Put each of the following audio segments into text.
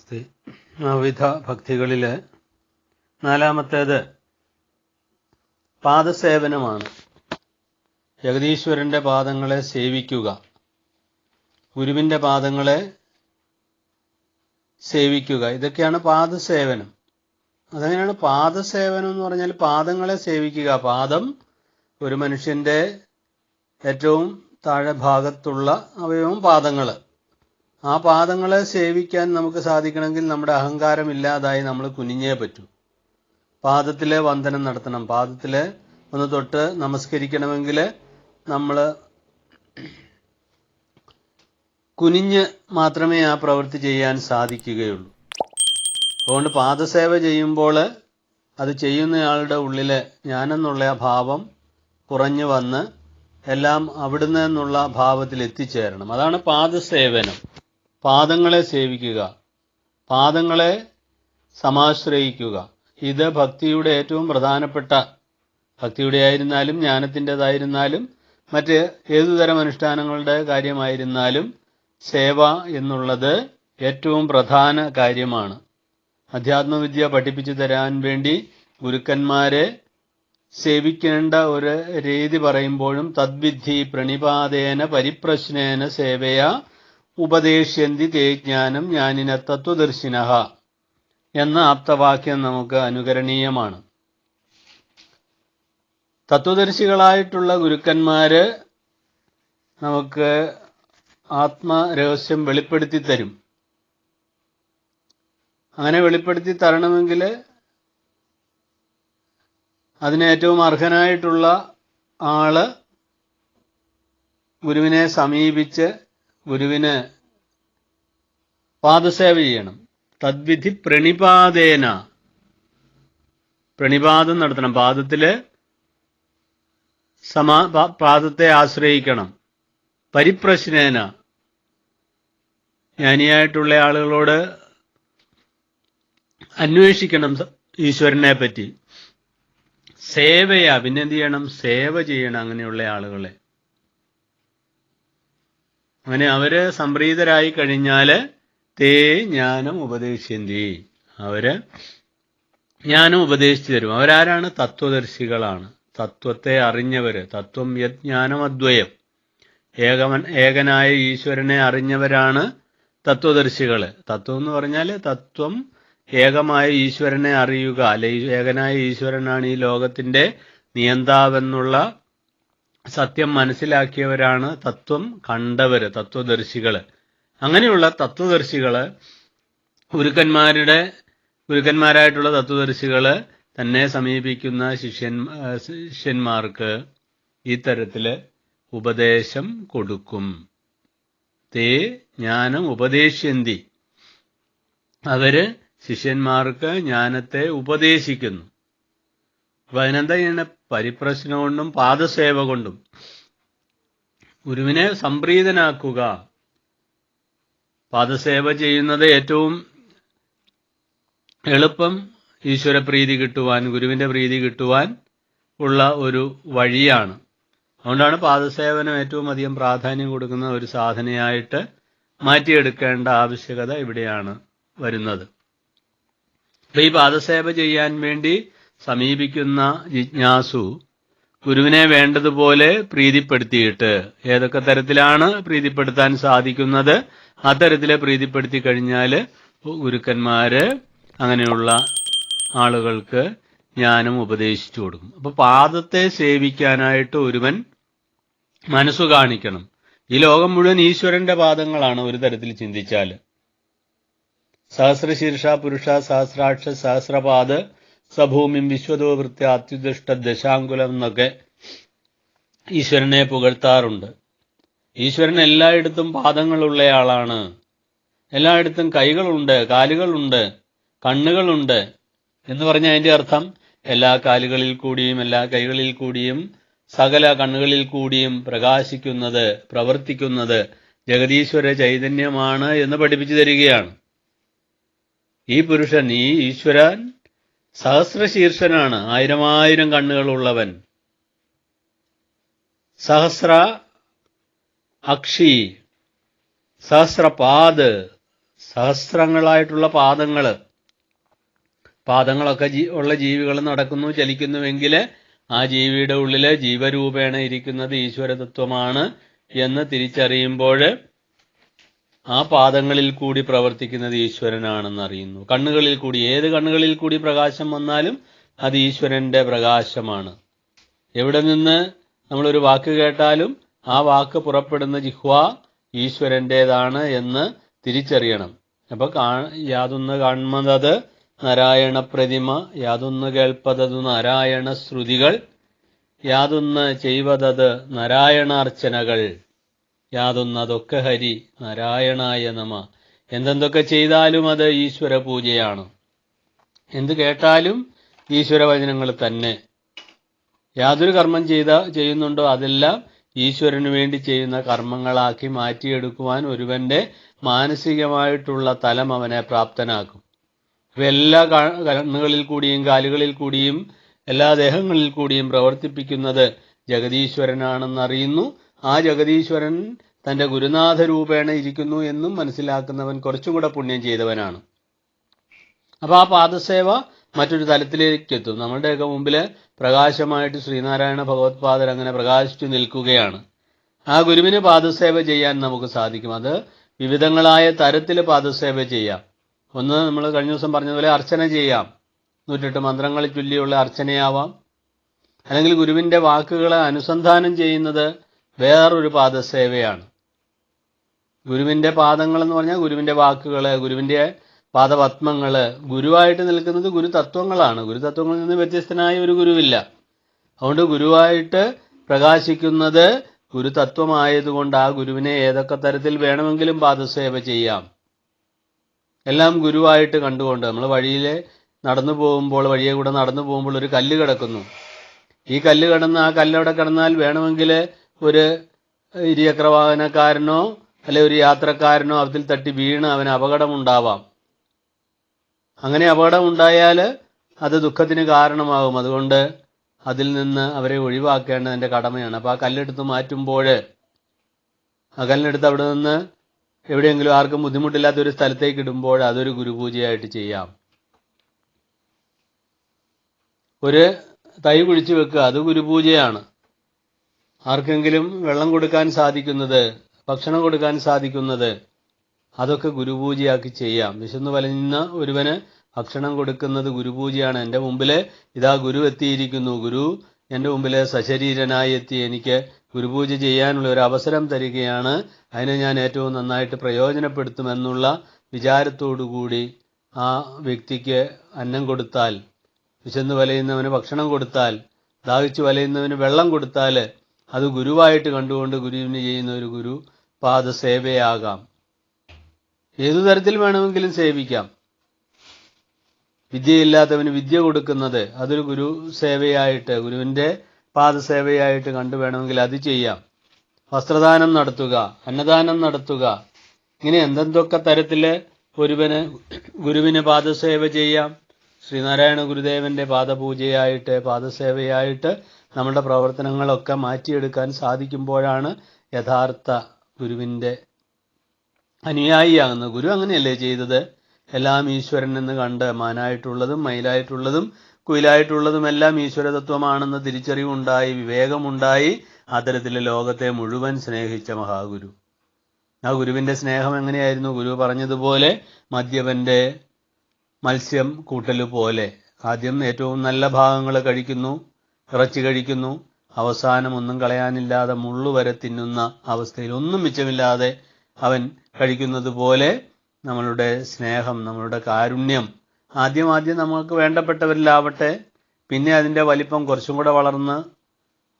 നമസ്തേ. നവവിധ ഭക്തികളിൽ നാലാമത്തേത് പാദസേവനമാണ്. ജഗദീശ്വരന്റെ പാദങ്ങളെ സേവിക്കുക, ഗുരുവിന്റെ പാദങ്ങളെ സേവിക്കുക, ഇതൊക്കെയാണ് പാദസേവനം. അതെങ്ങനെയാണ് പാദസേവനം എന്ന് പറഞ്ഞാൽ? പാദങ്ങളെ സേവിക്കുക. പാദം ഒരു മനുഷ്യന്റെ ഏറ്റവും താഴെ ഭാഗത്തുള്ള അവയവം പാദങ്ങൾ. ആ പാദങ്ങളെ സേവിക്കാൻ നമുക്ക് സാധിക്കണമെങ്കിൽ നമ്മുടെ അഹങ്കാരം ഇല്ലാതായി നമ്മൾ കുനിഞ്ഞേ പറ്റൂ. പാദത്തിലെ വന്ദനം നടത്തണം. പാദത്തിലെ ഒന്ന് തൊട്ട് നമസ്കരിക്കണമെങ്കിൽ നമ്മൾ കുനിഞ്ഞ് മാത്രമേ ആ പ്രവൃത്തി ചെയ്യാൻ സാധിക്കുകയുള്ളൂ. അതുകൊണ്ട് പാദസേവ ചെയ്യുമ്പോൾ അത് ചെയ്യുന്നയാളുടെ ഉള്ളിലെ ഞാനെന്നുള്ള ആ ഭാവം കുറഞ്ഞു വന്ന് എല്ലാം അവിടുന്ന് എന്നുള്ള ഭാവത്തിൽ എത്തിച്ചേരണം. അതാണ് പാദസേവനം. പാദങ്ങളെ സേവിക്കുക, പാദങ്ങളെ സമാശ്രയിക്കുക. ഇത് ഭക്തിയുടെ ഏറ്റവും പ്രധാനപ്പെട്ട, ഭക്തിയുടെ ആയിരുന്നാലും ജ്ഞാനത്തിൻ്റെതായിരുന്നാലും മറ്റ് ഏതുതരം അനുഷ്ഠാനങ്ങളുടെ കാര്യമായിരുന്നാലും സേവ എന്നുള്ളത് ഏറ്റവും പ്രധാന കാര്യമാണ്. അധ്യാത്മവിദ്യ പഠിപ്പിച്ചു തരാൻ വേണ്ടി ഗുരുക്കന്മാരെ സേവിക്കേണ്ട ഒരു രീതി പറയുമ്പോഴും തദ്വിധി പ്രണിപാതേന പരിപ്രശ്നേന സേവയ ഉപദേശ്യന്തി തേ ജ്ഞാനം ജ്ഞാനിന തത്വദർശിനഃ എന്ന ആപ്തവാക്യം നമുക്ക് അനുകരണീയമാണ്. തത്വദർശികളായിട്ടുള്ള ഗുരുക്കന്മാര് നമുക്ക് ആത്മരഹസ്യം വെളിപ്പെടുത്തി തരും. അങ്ങനെ വെളിപ്പെടുത്തി തരണമെങ്കിൽ അതിന് ഏറ്റവും അർഹനായിട്ടുള്ള ആള് ഗുരുവിനെ സമീപിച്ച് ഗുരുവിന് പാദസേവ ചെയ്യണം. തദ്വിധി പ്രണിപാതേന, പ്രണിപാതം നടത്തണം. പാദത്തെ ആശ്രയിക്കണം. പരിപ്രശ്നേന, ജ്ഞാനിയായിട്ടുള്ള ആളുകളോട് അന്വേഷിക്കണം ഈശ്വരനെ പറ്റി. സേവയാ, പിന്നെന്ത് ചെയ്യണം? സേവ ചെയ്യണം അങ്ങനെയുള്ള ആളുകളെ. അങ്ങനെ അവര് സംപ്രീതരായി കഴിഞ്ഞാൽ തേ ജ്ഞാനം ഉപദേശിന്തി, അവര് ജ്ഞാനം ഉപദേശിച്ചു തരും. അവരാരാണ്? തത്വദർശികളാണ്, തത്വത്തെ അറിഞ്ഞവര്. തത്വം യത് ജ്ഞാനം അദ്വയം, ഏകനായ ഈശ്വരനെ അറിഞ്ഞവരാണ് തത്വദർശികള്. തത്വം എന്ന് പറഞ്ഞാൽ തത്വം ഏകമായ ഈശ്വരനെ അറിയുക, അല്ലെ ഏകനായ ഈശ്വരനാണ് ഈ ലോകത്തിന്റെ നിയന്താവെന്നുള്ള സത്യം മനസ്സിലാക്കിയവരാണ് തത്വം കണ്ടവര്, തത്വദർശികള്. അങ്ങനെയുള്ള തത്വദർശികള്, ഗുരുക്കന്മാരായിട്ടുള്ള തത്വദർശികള് തന്നെ സമീപിക്കുന്ന ശിഷ്യന്മാർക്ക് ഈ തരത്തില് ഉപദേശം കൊടുക്കും. തേ ജ്ഞാനം ഉപദേശന്തി, അവര് ശിഷ്യന്മാർക്ക് ജ്ഞാനത്തെ ഉപദേശിക്കുന്നു. അപ്പൊ അതിനെന്താ ചെയ്യണ? പരിപ്രശ്നം കൊണ്ടും പാദസേവ കൊണ്ടും ഗുരുവിനെ സംപ്രീതനാക്കുക. പാദസേവ ചെയ്യുന്നത് ഏറ്റവും എളുപ്പം ഈശ്വരപ്രീതി കിട്ടുവാൻ, ഗുരുവിന്റെ പ്രീതി കിട്ടുവാൻ ഉള്ള ഒരു വഴിയാണ്. അതുകൊണ്ടാണ് പാദസേവനം ഏറ്റവും അധികം പ്രാധാന്യം കൊടുക്കുന്ന ഒരു സാധനയായിട്ട് മാറ്റിയെടുക്കേണ്ട ആവശ്യകത ഇവിടെയാണ് വരുന്നത്. അപ്പൊ ഈ പാദസേവ ചെയ്യാൻ വേണ്ടി സമീപിക്കുന്ന ജിജ്ഞാസു ഗുരുവിനെ വേണ്ടതുപോലെ പ്രീതിപ്പെടുത്തിയിട്ട്, ഏതൊക്കെ തരത്തിലാണ് പ്രീതിപ്പെടുത്താൻ സാധിക്കുന്നത് ആ തരത്തിലെ പ്രീതിപ്പെടുത്തി കഴിഞ്ഞാൽ ഗുരുക്കന്മാര് അങ്ങനെയുള്ള ആളുകൾക്ക് ജ്ഞാനം ഉപദേശിച്ചു കൊടുക്കും. അപ്പൊ പാദത്തെ സേവിക്കാനായിട്ട് ഒരുവൻ മനസ്സു കാണിക്കണം. ഈ ലോകം മുഴുവൻ ഈശ്വരന്റെ പാദങ്ങളാണ് ഒരു തരത്തിൽ ചിന്തിച്ചാൽ. സഹസ്രശീർഷ പുരുഷ സഹസ്രാക്ഷ സഹസ്രപാദ് സഭൂമിം വിശ്വതോ വൃത്യ അത്യുദിഷ്ട ദശാങ്കുലം എന്നൊക്കെ ഈശ്വരനെ പുകഴ്ത്താറുണ്ട്. ഈശ്വരൻ എല്ലായിടത്തും പാദങ്ങളുള്ളയാളാണ്. എല്ലായിടത്തും കൈകളുണ്ട്, കാലുകളുണ്ട്, കണ്ണുകളുണ്ട് എന്ന് പറഞ്ഞ അതിന്റെ അർത്ഥം എല്ലാ കാലുകളിൽ കൂടിയും എല്ലാ കൈകളിൽ കൂടിയും സകല കണ്ണുകളിൽ കൂടിയും പ്രകാശിക്കുന്നത്, പ്രവർത്തിക്കുന്നത് ജഗദീശ്വര ചൈതന്യമാണ് എന്ന് പഠിപ്പിച്ചു തരികയാണ്. ഈ പുരുഷൻ, ഈ ഈശ്വരൻ സഹസ്രശീർഷനാണ്, ആയിരം കണ്ണുകളുള്ളവൻ. സഹസ്ര അക്ഷി, സഹസ്രപാദ്, സഹസ്രങ്ങളായിട്ടുള്ള പാദങ്ങളൊക്കെ ഉള്ള ജീവികൾ നടക്കുന്നു, ചലിക്കുന്നുവെങ്കിൽ ആ ജീവിയുടെ ഉള്ളില് ജീവരൂപേണ ഇരിക്കുന്നത് ഈശ്വരതത്വമാണ് എന്ന് തിരിച്ചറിയുമ്പോൾ ആ പാദങ്ങളിൽ കൂടി പ്രവർത്തിക്കുന്നത് ഈശ്വരനാണെന്ന് അറിയുന്നു. കണ്ണുകളിൽ കൂടി, ഏത് കണ്ണുകളിൽ കൂടി പ്രകാശം വന്നാലും അത് ഈശ്വരന്റെ പ്രകാശമാണ്. എവിടെ നിന്ന് നമ്മളൊരു വാക്ക് കേട്ടാലും ആ വാക്ക് പുറപ്പെടുന്ന ജിഹ്വ ഈശ്വരന്റേതാണ് എന്ന് തിരിച്ചറിയണം. അപ്പൊ യാതൊന്ന് കാൺമതത് നാരായണ പ്രതിമ, യാതൊന്ന് കേൾപ്പതതു നാരായണ ശ്രുതികൾ, യാതൊന്ന് ചെയ്വതത് നാരായണാർച്ചനകൾ, യാതൊന്നതൊക്കെ ഹരി നാരായണായ നമ. എന്തെന്തൊക്കെ ചെയ്താലും അത് ഈശ്വര പൂജയാണ്. എന്ത് കേട്ടാലും ഈശ്വരവചനങ്ങൾ തന്നെ. യാതൊരു കർമ്മം ചെയ്യുന്നുണ്ടോ അതെല്ലാം ഈശ്വരന് വേണ്ടി ചെയ്യുന്ന കർമ്മങ്ങളാക്കി മാറ്റിയെടുക്കുവാൻ ഒരുവന്റെ മാനസികമായിട്ടുള്ള തലം അവനെ പ്രാപ്തനാക്കും. എല്ലാ കണ്ണുകളിൽ കൂടിയും കാലുകളിൽ കൂടിയും എല്ലാ ദേഹങ്ങളിൽ കൂടിയും പ്രവർത്തിപ്പിക്കുന്നത് ജഗതീശ്വരനാണെന്നറിയുന്നു. ആ ജഗതീശ്വരൻ തന്റെ ഗുരുനാഥ രൂപേണ ഇരിക്കുന്നു എന്നും മനസ്സിലാക്കുന്നവൻ കുറച്ചും കൂടെ പുണ്യം ചെയ്തവനാണ്. അപ്പൊ ആ പാദസേവ മറ്റൊരു തലത്തിലേക്ക് എത്തും. നമ്മളുടെയൊക്കെ മുമ്പില് പ്രകാശമായിട്ട് ശ്രീനാരായണ ഭഗവത്പാദർ അങ്ങനെ പ്രകാശിച്ചു നിൽക്കുകയാണ്. ആ ഗുരുവിന് പാദസേവ ചെയ്യാൻ നമുക്ക് സാധിക്കും. അത് വിവിധങ്ങളായ തരത്തിൽ പാദസേവ ചെയ്യാം. ഒന്ന്, നമ്മൾ കഴിഞ്ഞ ദിവസം പറഞ്ഞതുപോലെ അർച്ചന ചെയ്യാം. 108 മന്ത്രങ്ങൾ ചൊല്ലിയുള്ള അർച്ചനയാവാം. അല്ലെങ്കിൽ ഗുരുവിന്റെ വാക്കുകളെ അനുസന്ധാനം ചെയ്യുന്നത് വേറൊരു പാദസേവയാണ്. ഗുരുവിന്റെ പാദങ്ങൾ എന്ന് പറഞ്ഞാൽ ഗുരുവിന്റെ വാക്കുകള്, ഗുരുവിന്റെ പാദപത്മങ്ങള്. ഗുരുവായിട്ട് നിൽക്കുന്നത് ഗുരുതത്വങ്ങളാണ്. ഗുരുതത്വങ്ങളിൽ നിന്ന് വ്യത്യസ്തനായ ഒരു ഗുരുവില്ല. അതുകൊണ്ട് ഗുരുവായിട്ട് പ്രകാശിക്കുന്നത് ഗുരുതത്വമായതുകൊണ്ട് ആ ഗുരുവിനെ ഏതൊക്കെ തരത്തിൽ വേണമെങ്കിലും പാദസേവ ചെയ്യാം. എല്ലാം ഗുരുവായിട്ട് കണ്ടുകൊണ്ട് നമ്മൾ വഴിയെ കൂടെ നടന്നു പോകുമ്പോൾ ഒരു കല്ല് കിടക്കുന്നു. ഈ കല്ല് കിടന്ന് ആ കല്ലവിടെ കിടന്നാൽ വേണമെങ്കിൽ ഒരു ഇരുചക്രവാഹനക്കാരനോ അല്ലെ ഒരു യാത്രക്കാരനോ അതിൽ തട്ടി വീണ് അവന് അപകടമുണ്ടാവാം. അങ്ങനെ അപകടമുണ്ടായാൽ അത് ദുഃഖത്തിന് കാരണമാകും. അതുകൊണ്ട് അതിൽ നിന്ന് അവരെ ഒഴിവാക്കേണ്ടത് എൻ്റെ കടമയാണ്. അപ്പോൾ ആ കല്ലെടുത്ത് മാറ്റുമ്പോൾ ആ കല്ലെടുത്ത് അവിടെ നിന്ന് എവിടെയെങ്കിലും ആർക്കും ബുദ്ധിമുട്ടില്ലാത്ത ഒരു സ്ഥലത്തേക്ക് ഇടുമ്പോൾ അതൊരു ഗുരുപൂജയായിട്ട് ചെയ്യാം. ഒരു തൈ കുഴിച്ചു വെക്കുക, അത് ഗുരുപൂജയാണ്. ആർക്കെങ്കിലും വെള്ളം കൊടുക്കാൻ സാധിക്കുന്നത്, ഭക്ഷണം കൊടുക്കാൻ സാധിക്കുന്നത്, അതൊക്കെ ഗുരുപൂജയാക്കി ചെയ്യാം. വിശന്നു വലഞ്ഞ ഒരുവന് ഭക്ഷണം കൊടുക്കുന്നത് ഗുരുപൂജയാണ്. എൻ്റെ മുമ്പിൽ ഇതാ ഗുരു എത്തിയിരിക്കുന്നു, ഗുരു എൻ്റെ മുമ്പിൽ സശരീരനായി എത്തി എനിക്ക് ഗുരുപൂജ ചെയ്യാനുള്ള ഒരു അവസരം തരികയാണ്, അതിനെ ഞാൻ ഏറ്റവും നന്നായിട്ട് പ്രയോജനപ്പെടുത്തുമെന്നുള്ള വിചാരത്തോടുകൂടി ആ വ്യക്തിക്ക് അന്നം കൊടുത്താൽ, വിശന്നു വലയുന്നവന് ഭക്ഷണം കൊടുത്താൽ, ദാഹിച്ചു വലയുന്നവന് വെള്ളം കൊടുത്താൽ അത് ഗുരുവായിട്ട് കണ്ടുകൊണ്ട് ഗുരുവിന് ചെയ്യുന്ന ഒരു ഗുരു പാദസേവയാകാം. ഏതു തരത്തിൽ വേണമെങ്കിലും സേവിക്കാം. വിദ്യയില്ലാത്തവന് വിദ്യ കൊടുക്കുന്നത് അതൊരു ഗുരു സേവയായിട്ട്, ഗുരുവിന്റെ പാദസേവയായിട്ട് കണ്ടു വേണമെങ്കിൽ അത് ചെയ്യാം. വസ്ത്രദാനം നടത്തുക, അന്നദാനം നടത്തുക, ഇങ്ങനെ എന്തെന്തൊക്കെ തരത്തില് ഒരുവന് ഗുരുവിന് പാദസേവ ചെയ്യാം. ശ്രീനാരായണ ഗുരുദേവന്റെ പാദപൂജയായിട്ട്, പാദസേവയായിട്ട് നമ്മുടെ പ്രവർത്തനങ്ങളൊക്കെ മാറ്റിയെടുക്കാൻ സാധിക്കുമ്പോഴാണ് യഥാർത്ഥ ഗുരുവിന്റെ അനുയായിയാകുന്നത്. ഗുരു അങ്ങനെയല്ലേ ചെയ്തത്? എല്ലാം ഈശ്വരൻ എന്ന് കണ്ട് മാനായിട്ടുള്ളതും മയിലായിട്ടുള്ളതും കുയിലായിട്ടുള്ളതും എല്ലാം ഈശ്വരതത്വമാണെന്ന് തിരിച്ചറിവുണ്ടായി, വിവേകമുണ്ടായി, അത്തരത്തിൽ ലോകത്തെ മുഴുവൻ സ്നേഹിച്ച മഹാഗുരു. ആ ഗുരുവിന്റെ സ്നേഹം എങ്ങനെയായിരുന്നു? ഗുരു പറഞ്ഞതുപോലെ മദ്യപന്റെ മത്സ്യം കൂട്ടല് പോലെ. ആദ്യം ഏറ്റവും നല്ല ഭാഗങ്ങൾ കഴിക്കുന്നു, ഇറച്ചി കഴിക്കുന്നു, അവസാനം ഒന്നും കളയാനില്ലാതെ മുള്ളുവരെ തിന്നുന്ന അവസ്ഥയിൽ ഒന്നും മിച്ചമില്ലാതെ അവൻ കഴിക്കുന്നത് പോലെ നമ്മളുടെ സ്നേഹം, നമ്മളുടെ കാരുണ്യം ആദ്യം നമുക്ക് വേണ്ടപ്പെട്ടവരിലാവട്ടെ, പിന്നെ അതിൻ്റെ വലിപ്പം കുറച്ചും കൂടെ വളർന്ന്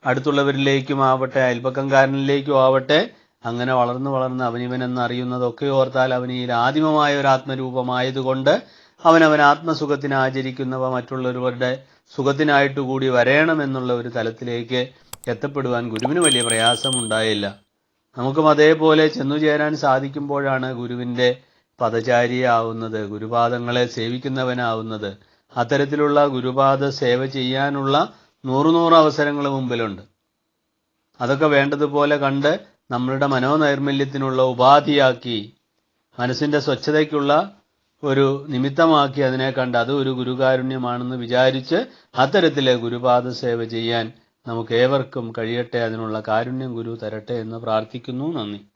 അടുത്തുള്ളവരിലേക്കും ആവട്ടെ, അയൽപക്കംകാരനിലേക്കും ആവട്ടെ, അങ്ങനെ വളർന്ന് അവനിവനെന്ന് അറിയുന്നതൊക്കെ ഓർത്താൽ അവനിൽ ആദിമമായ ഒരു ആത്മരൂപമായതുകൊണ്ട് അവനവൻ ആത്മസുഖത്തിന് ആചരിക്കുന്നവ മറ്റുള്ളവരുടെ സുഖത്തിനായിട്ടുകൂടി വരണമെന്നുള്ള ഒരു തലത്തിലേക്ക് എത്തപ്പെടുവാൻ ഗുരുവിന് വലിയ പ്രയാസമുണ്ടായില്ല. നമുക്കും അതേപോലെ ചെന്നുചേരാൻ സാധിക്കുമ്പോഴാണ് ഗുരുവിന്റെ പദചാരിയാവുന്നത്, ഗുരുപാദങ്ങളെ സേവിക്കുന്നവനാവുന്നത്. അത്തരത്തിലുള്ള ഗുരുപാദ സേവ ചെയ്യാനുള്ള 100 അവസരങ്ങൾ മുമ്പിലുണ്ട്. അതൊക്കെ വേണ്ടതുപോലെ കണ്ട് നമ്മളുടെ മനോനൈർമല്യത്തിനുള്ള ഉപാധിയാക്കി മനസ്സിന്റെ സ്വച്ഛതയ്ക്കുള്ള ഒരു നിമിത്തമാക്കി അതിനെ കണ്ട് അത് ഒരു ഗുരുകാരുണ്യമാണെന്ന് വിചാരിച്ച് അത്തരത്തിലെ ഗുരുപാദ സേവ ചെയ്യാൻ നമുക്ക് ഏവർക്കും കഴിയട്ടെ. അതിനുള്ള കാരുണ്യം ഗുരു തരട്ടെ എന്ന് പ്രാർത്ഥിക്കുന്നു. നന്ദി.